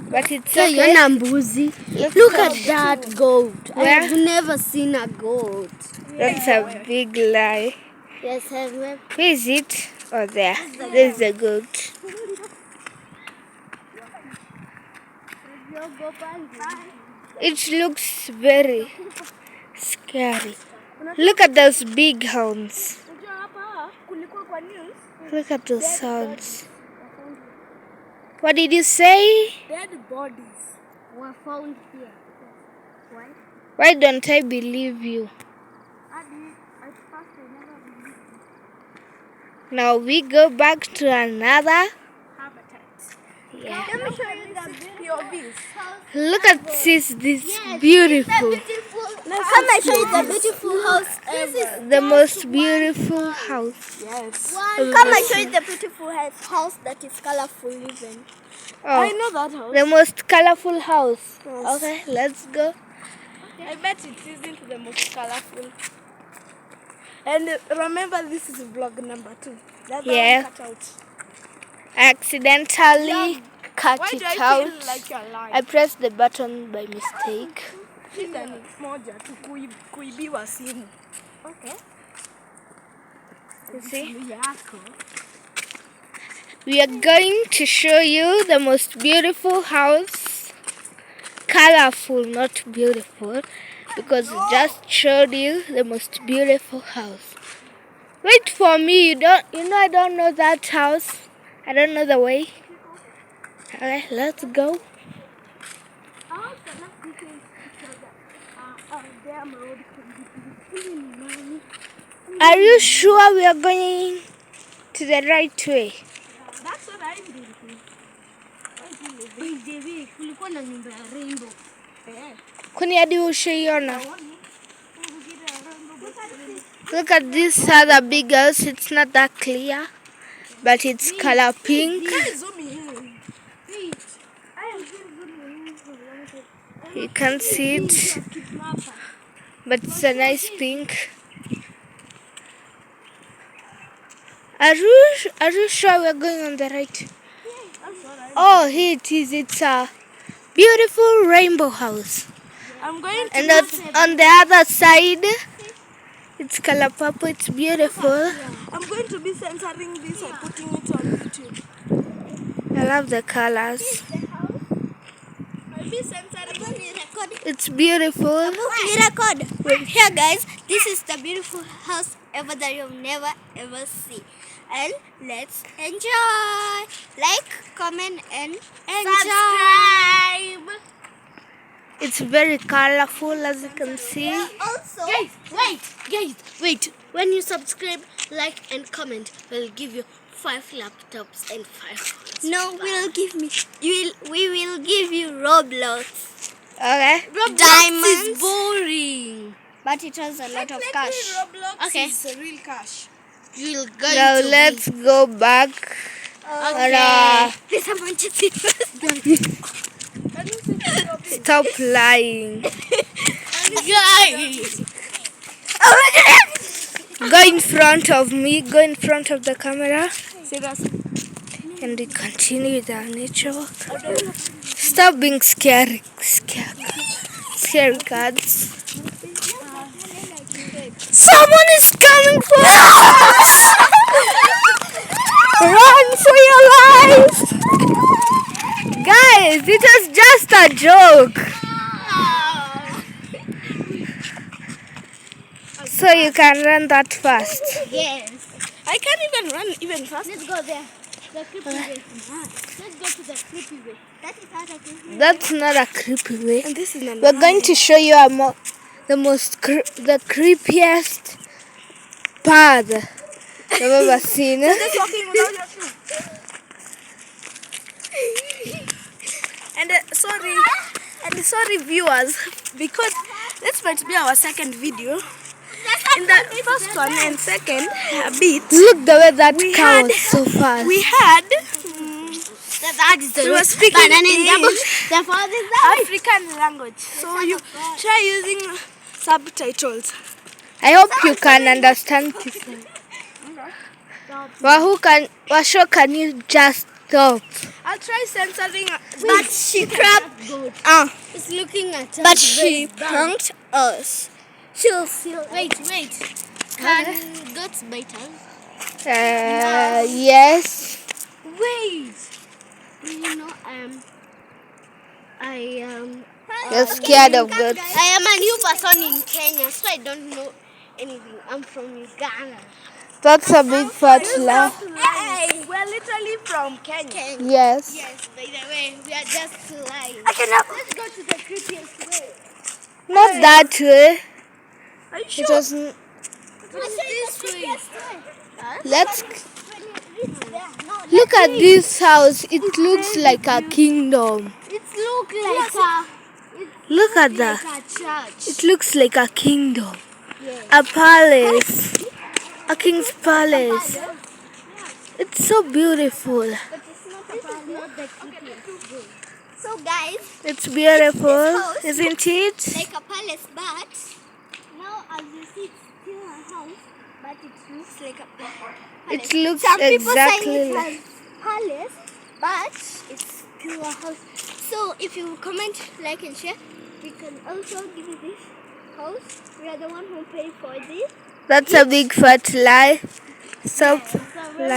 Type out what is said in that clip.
But it's So okay. you're mbuzi. Look at that goat. I have never seen a goat. That's a big lie. Yes, I've never. Where is it? Oh, there. There's the goat. It looks very scary. Look at those big horns. Look at those sounds. What did you say? Dead bodies were found here. Why? Why don't I believe you? Now we go back to another. Yeah. Let me show you the POVs. Look at this beautiful. Come and show you the beautiful house ever. The most beautiful house. Yes. Come and show you the beautiful house that is colorful even. Oh, I know that house. the most colorful house. Yes. Okay, let's go. I bet it isn't the most colorful. And remember, this is vlog number 2. That's Yeah. cut out. I accidentally cut Why it do I out. feel like you're lying? I pressed the button by mistake. Shida ni moja tu kuibiwa simu. Okay. You see? Yako. We are going to show you the most beautiful house. Colorful, not beautiful. Because we just showed you the most beautiful house. Wait for me. I don't know that house. I don't know the way. Okay, let's go. Are you sure we are going to the right way? That's what I'm thinking. By the way, kulikuwa na nyumba ya rainbow. Kwani hadi ushaiona? Look at this other big house. It's not that clear, but it's color pink. You can't see it, but it's a nice pink. Are you sure we're going on the right? Oh, here it is. It's a beautiful rainbow house. I'm going to And on the other side, it's color purple. It's beautiful. I'm going to be censoring this and putting it on YouTube. I love the colors. I'll be censoring. It's beautiful. Here guys, this is the beautiful house ever that you've never ever seen. And let's enjoy. Like, comment and subscribe. It's very colorful, as you can see. Also, guys, wait. When you subscribe, like and comment, we'll give you 5 laptops and 5 phones. No, we will give you Roblox. Okay. Roblox Diamonds. is boring, but it has a lot of cash. Roblox Okay. is real cash. You'll go Now to let's go back. Okay. There's a bunch of people. Stop lying. Guys. Go in front of me. Go in front of the camera. Seriously. And we continue with our nature walk. Stop being scary cards. Someone is coming for us! Run for your lives! Guys, it was just a joke. So you can run that fast. Yes. I can't even run even fast. Let's go there. The creepy way. Let's go to the creepy way. That is not a creepy way. That's not a creepy way. And this is not We're going to show you the creepiest path you've ever seen. just walking without your shoes. And sorry viewers, because this might be our second video. In the first one and second bit, Look the way that We cow had- is so fast. we had That is the we were speaking banana in the in bush. The father is the African language. So you try using subtitles. I hope you can understand this. Washo, can you just Stop. I'll try censoring. But she trapped. It's looking at us. But she punked us. She'll wait. Can goats bite us? Yes. Wait. You know, You're scared of goats. I am a new person in Kenya, so I don't know anything. I'm from Uganda. That's a big fat lie. Hey, we're literally from Kenya. Yes. Yes, by the way, we are just lying. I cannot. Let's go to the creepiest way. Not that way. Are you It sure? doesn't. What's this way? Let's look at this house. It looks like a kingdom. It looks like Look at that. a church. It looks like a kingdom. Yes. A palace. A king's palace. It's so beautiful. But it's not this is not the creepiest way. So guys, It's beautiful, isn't it? like a palace, but now as you see, it's still a house, but it looks like a palace. It looks Some people exactly saying like. it's a palace, but it's still a house. So if you comment, like and share, we can also give you this house. We are the one who paid for this. That's a big fat lie. Stop lying.